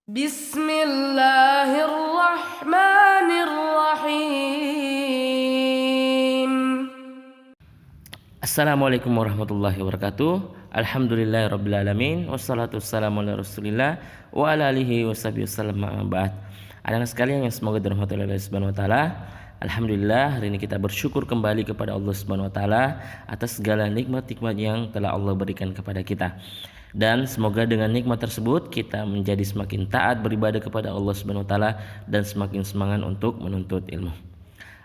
Bismillahirrahmanirrahim. Assalamualaikum warahmatullahi wabarakatuh. Alhamdulillahirrabbilalamin. Wassalatu wassalamu ala rasulillah wa ala alihi washabihi wasallam ma'abad. Anak-anak sekalian yang semoga dirahmati oleh Allah Subhanahu wa taala. Alhamdulillah, hari ini kita bersyukur kembali kepada Allah Subhanahu wa taala atas segala nikmat-nikmat yang telah Allah berikan kepada kita. Dan semoga dengan nikmat tersebut kita menjadi semakin taat beribadah kepada Allah Subhanahu wa taala dan semakin semangat untuk menuntut ilmu.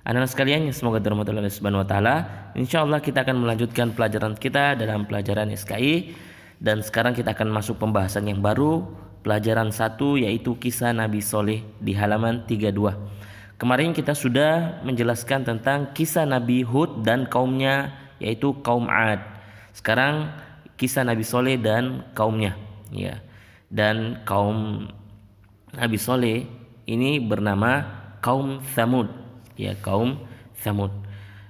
Anak-anak sekalian yang semoga dirahmati oleh Allah Subhanahu wa taala, insyaallah kita akan melanjutkan pelajaran kita dalam pelajaran SKI, dan sekarang kita akan masuk pembahasan yang baru, pelajaran 1, yaitu kisah Nabi Soleh di halaman 32. Kemarin kita sudah menjelaskan tentang kisah Nabi Hud dan kaumnya, yaitu kaum Ad. Sekarang kisah Nabi Soleh dan kaumnya, ya. Dan kaum Nabi Soleh ini bernama kaum Tsamud, ya, kaum Tsamud.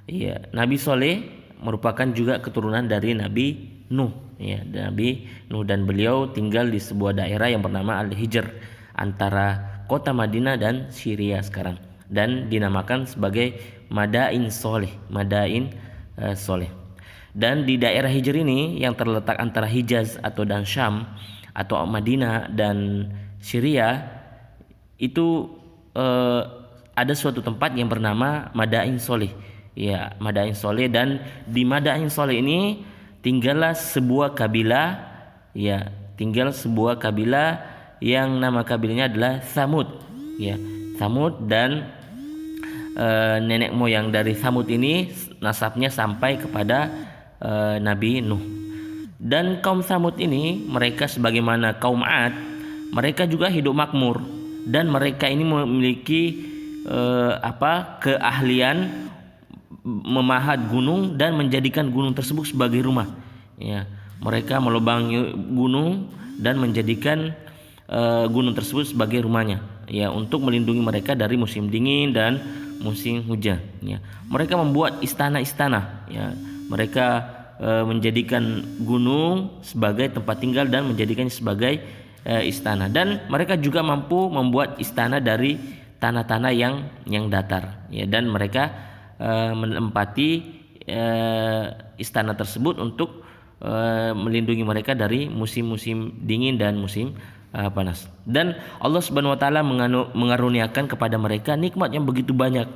Ya, Nabi Soleh merupakan juga keturunan dari Nabi Nuh, ya, Nabi Nuh, dan beliau tinggal di sebuah daerah yang bernama Al-Hijr antara kota Madinah dan Syria sekarang, dan dinamakan sebagai Madain Soleh, Soleh. Dan di daerah Hijr ini yang terletak antara Hijaz dan Syam atau Madinah dan Syria itu ada suatu tempat yang bernama Madain Soleh. Ya, Madain Soleh, dan di Madain Soleh ini tinggallah sebuah kabilah, ya, yang nama kabilahnya adalah Tsamud, ya, Tsamud. Dan nenek moyang dari Tsamud ini nasabnya sampai kepada Nabi Nuh. Dan kaum Tsamud ini, mereka sebagaimana kaum Ad, mereka juga hidup makmur, dan mereka ini memiliki keahlian memahat gunung dan menjadikan gunung tersebut sebagai rumah. Ya, mereka melubangi gunung dan menjadikan gunung tersebut sebagai rumahnya, ya, untuk melindungi mereka dari musim dingin dan musim hujan. Ya, mereka membuat istana-istana. Ya, mereka menjadikan gunung sebagai tempat tinggal dan menjadikannya sebagai istana. Dan mereka juga mampu membuat istana dari tanah-tanah yang datar. Ya, dan mereka menempati istana tersebut untuk melindungi mereka dari musim-musim dingin dan musim panas. Dan Allah Subhanahu wa taala mengaruniakan kepada mereka nikmat yang begitu banyak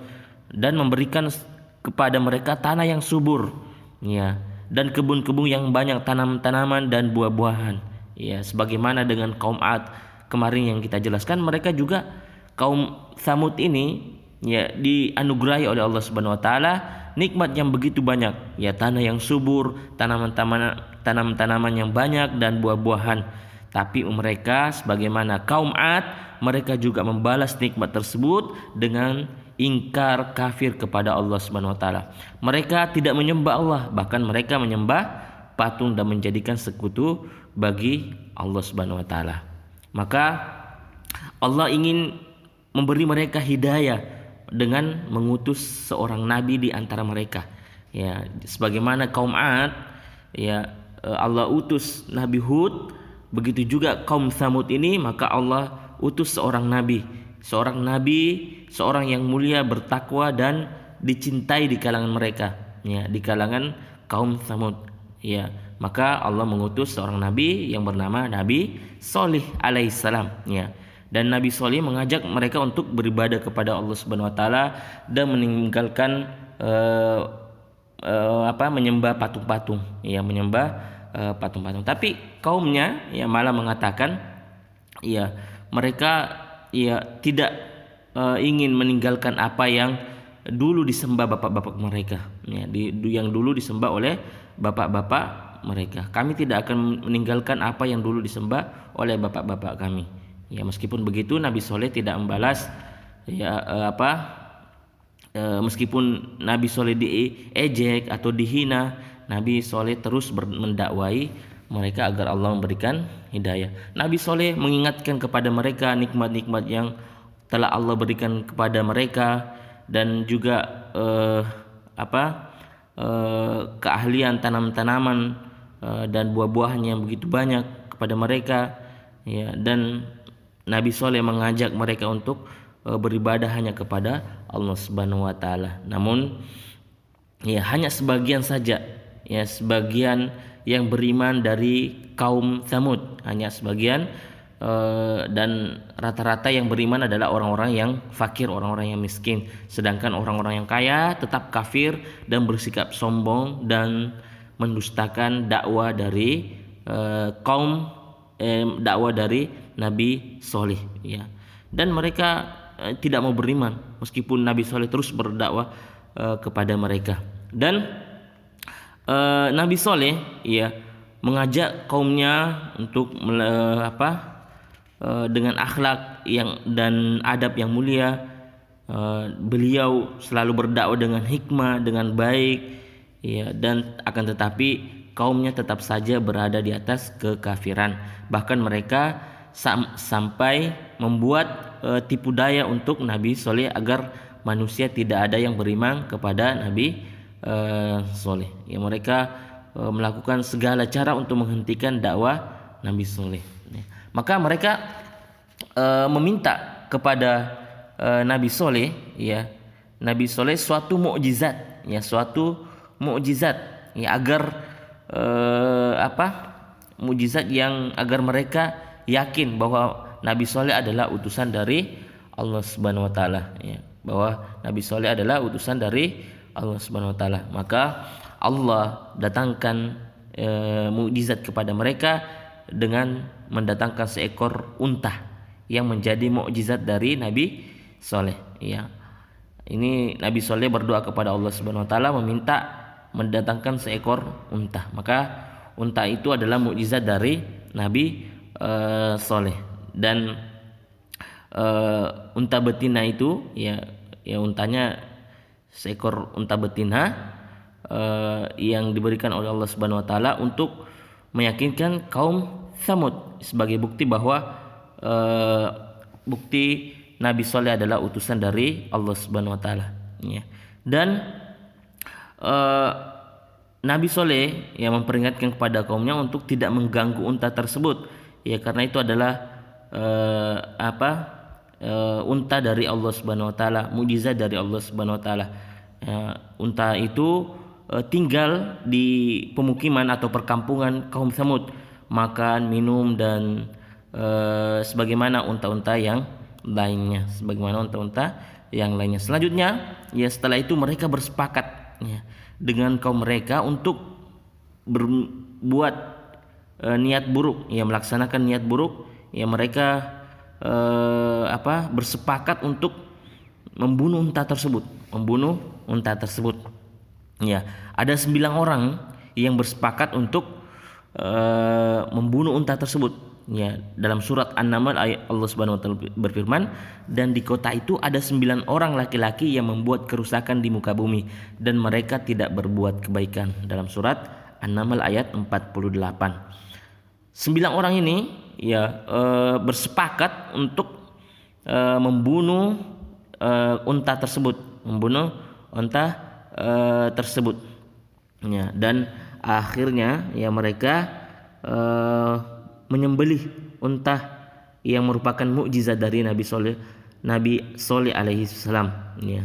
dan memberikan kepada mereka tanah yang subur, ya, dan kebun-kebun yang banyak tanaman-tanaman dan buah-buahan, ya, sebagaimana dengan kaum Ad kemarin yang kita jelaskan. Mereka juga, kaum Tsamud ini, ya, dianugerahi oleh Allah Subhanahu wa taala nikmat yang begitu banyak, ya, tanah yang subur, tanaman-tanaman yang banyak dan buah-buahan. Tapi mereka sebagaimana kaum Ad, mereka juga membalas nikmat tersebut dengan ingkar, kafir kepada Allah Subhanahu wa taala. Mereka tidak menyembah Allah, bahkan mereka menyembah patung dan menjadikan sekutu bagi Allah Subhanahu wa taala. Maka Allah ingin memberi mereka hidayah dengan mengutus seorang nabi di antara mereka. Ya, sebagaimana kaum Ad, ya, Allah utus Nabi Hud, begitu juga kaum Tsamud ini, maka Allah utus seorang nabi, seorang yang mulia, bertakwa dan dicintai di kalangan mereka, ya, di kalangan kaum Tsamud. Ya, maka Allah mengutus seorang nabi yang bernama Nabi Soleh alaihissalam, ya. Dan Nabi Soleh mengajak mereka untuk beribadah kepada Allah Subhanahu wa taala dan meninggalkan menyembah patung-patung, ya, patung-patung. Tapi kaumnya, ya, malah mengatakan, ya, mereka, ya, tidak ingin meninggalkan apa yang dulu disembah bapak-bapak mereka, ya, yang dulu disembah oleh bapak-bapak mereka. Kami tidak akan meninggalkan apa yang dulu disembah oleh bapak-bapak kami. Ya, meskipun begitu Nabi Soleh tidak membalas, ya, meskipun Nabi Soleh diejek atau dihina, Nabi Soleh terus mendakwai mereka agar Allah memberikan hidayah. Nabi Soleh mengingatkan kepada mereka nikmat-nikmat yang telah Allah berikan kepada mereka, dan juga keahlian tanam-tanaman dan buah-buahan yang begitu banyak kepada mereka, ya. Dan Nabi Soleh mengajak mereka untuk beribadah hanya kepada Allah Subhanahu wa taala. Namun ya hanya sebagian saja, ya sebagian yang beriman dari kaum Tsamud, hanya sebagian, dan rata-rata yang beriman adalah orang-orang yang fakir, orang-orang yang miskin. Sedangkan orang-orang yang kaya tetap kafir dan bersikap sombong dan mendustakan dakwah dari dakwah dari Nabi Soleh, ya. Dan mereka tidak mau beriman meskipun Nabi Soleh terus berdakwah kepada mereka. Dan Nabi Soleh, ya, mengajak kaumnya untuk dengan akhlak dan adab yang mulia. Beliau selalu berdakwah dengan hikmah, dengan baik, ya, dan akan tetapi kaumnya tetap saja berada di atas kekafiran. Bahkan mereka sampai membuat tipu daya untuk Nabi Soleh agar manusia tidak ada yang beriman kepada Nabi Soleh. Ya, mereka melakukan segala cara untuk menghentikan dakwah Nabi Soleh. Ya. Maka mereka meminta kepada Nabi Soleh, ya, Nabi Soleh suatu mukjizat, ya, suatu mukjizat, ya, agar mukjizat yang agar mereka yakin bahwa Nabi Soleh adalah utusan dari Allah Subhanahu wa taala, ya, bahwa Nabi Soleh adalah utusan dari Allah Subhanahu wa taala. Maka Allah datangkan mukjizat kepada mereka dengan mendatangkan seekor unta yang menjadi mukjizat dari Nabi Soleh, ya. Ini Nabi Soleh berdoa kepada Allah Subhanahu wa taala meminta mendatangkan seekor unta. Maka unta itu adalah mukjizat dari Nabi Soleh. Dan unta betina itu, ya untanya seekor unta betina yang diberikan oleh Allah Subhanahu wa taala untuk meyakinkan kaum Tsamud sebagai bukti bahwa bukti Nabi Soleh adalah utusan dari Allah Subhanahu wa taala, ya. Dan Nabi Soleh yang memperingatkan kepada kaumnya untuk tidak mengganggu unta tersebut, ya, karena itu adalah unta dari Allah Subhanahu wa taala, mukjizat dari Allah Subhanahu wa taala. Unta itu tinggal di pemukiman atau perkampungan kaum Tsamud, makan, minum, dan sebagaimana unta-unta yang lainnya, Selanjutnya, ya, setelah itu mereka bersepakat, ya, dengan kaum mereka untuk berbuat niat buruk, ya, melaksanakan niat buruk, ya. Mereka bersepakat untuk membunuh unta tersebut, ya. Ada 9 orang yang bersepakat untuk membunuh unta tersebut, ya. Dalam surat An-Naml ayat Allah Subhanahu wa taala berfirman, dan di kota itu ada 9 orang laki-laki yang membuat kerusakan di muka bumi dan mereka tidak berbuat kebaikan. Dalam surat An-Naml ayat 48. 9 orang ini, ya, bersepakat untuk membunuh unta tersebut, ya. Dan akhirnya, ya, mereka menyembelih unta yang merupakan mukjizat dari Nabi Soleh alaihi salam, ya.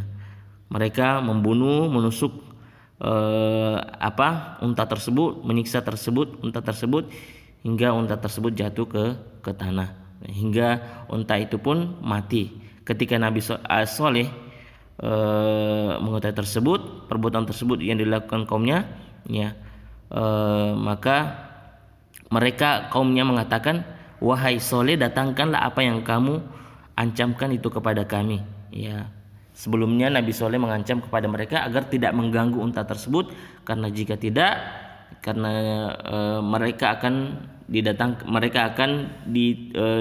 Mereka menusuk unta tersebut, menyiksa unta tersebut hingga unta tersebut jatuh ke tanah, hingga unta itu pun mati. Ketika Nabi Soleh mengetahui perbuatan tersebut yang dilakukan kaumnya, ya, maka kaumnya mengatakan, wahai Soleh, datangkanlah apa yang kamu ancamkan itu kepada kami, ya. Sebelumnya Nabi Soleh mengancam kepada mereka agar tidak mengganggu unta tersebut, karena jika tidak, mereka akan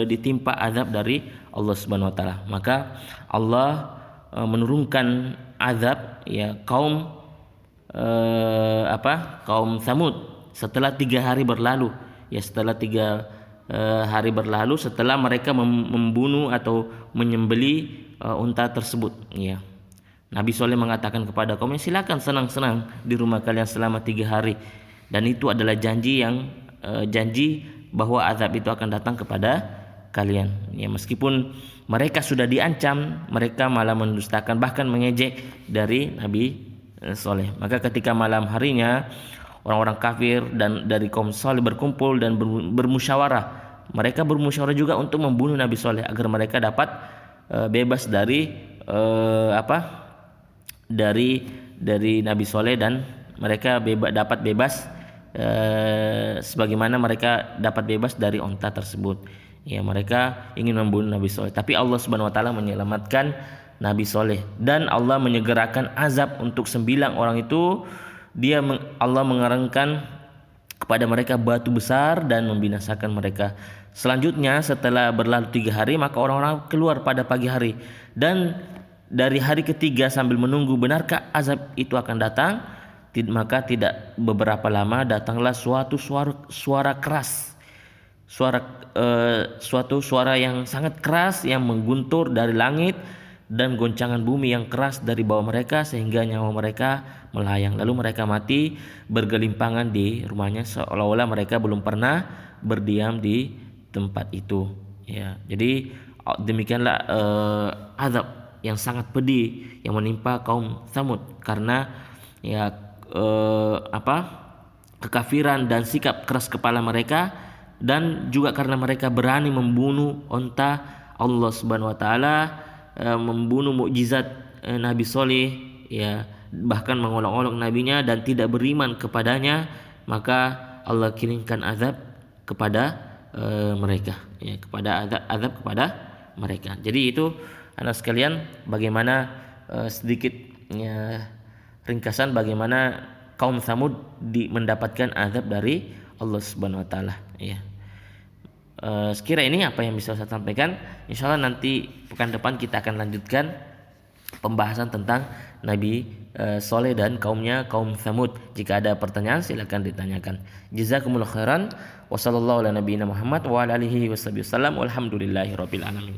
ditimpa azab dari Allah Subhanahu wa taala. Maka Allah menurunkan azab, ya, kaum Tsamud setelah 3 hari berlalu, ya. Setelah 3 hari berlalu setelah mereka membunuh atau menyembelih unta tersebut, ya. Nabi Soleh mengatakan kepada kaumnya, silakan senang-senang di rumah kalian selama 3 hari. Dan itu adalah janji bahwa azab itu akan datang kepada kalian. Ya, meskipun mereka sudah diancam, mereka malah mendustakan bahkan mengejek dari Nabi Soleh. Maka ketika malam harinya orang-orang kafir dan dari kaum Soleh berkumpul dan bermusyawarah. Mereka bermusyawarah juga untuk membunuh Nabi Soleh agar mereka dapat bebas dari dari Nabi Soleh, dan mereka dapat bebas sebagaimana mereka dapat bebas dari onta tersebut. Ya, mereka ingin membunuh Nabi Soleh, tapi Allah Subhanahu wa taala menyelamatkan Nabi Soleh, dan Allah menyegerakan azab untuk 9 orang itu. Allah mengerengkan kepada mereka batu besar dan membinasakan mereka. Selanjutnya setelah berlalu 3 hari, maka orang-orang keluar pada pagi hari, dan dari hari ketiga sambil menunggu benarkah azab itu akan datang, maka tidak beberapa lama datanglah suatu suara keras, suatu suara yang sangat keras yang mengguntur dari langit, dan goncangan bumi yang keras dari bawah mereka sehingga nyawa mereka melayang. Lalu mereka mati bergelimpangan di rumahnya seolah-olah mereka belum pernah berdiam di tempat itu. Ya, jadi demikianlah azab yang sangat pedih yang menimpa kaum Tsamud karena kekafiran dan sikap keras kepala mereka, dan juga karena mereka berani membunuh onta Allah Subhanahu wa taala, membunuh mukjizat Nabi Soleh, ya, bahkan mengolok-olok nabinya dan tidak beriman kepadanya, maka Allah kirimkan azab kepada mereka, ya, kepada azab kepada mereka. Jadi itu anak sekalian bagaimana sedikit ringkasan bagaimana kaum Tsamud mendapatkan azab dari Allah Subhanahu wa taala, ya. Sekira ini apa yang bisa saya sampaikan. Insyaallah nanti pekan depan kita akan lanjutkan pembahasan tentang Nabi Soleh dan kaumnya, kaum Tsamud. Jika ada pertanyaan silakan ditanyakan. Jazakumullah khairan. Wassallallahu ala nabiyina Muhammad wa ala alihi wasallam. Walhamdulillahirabbil alamin.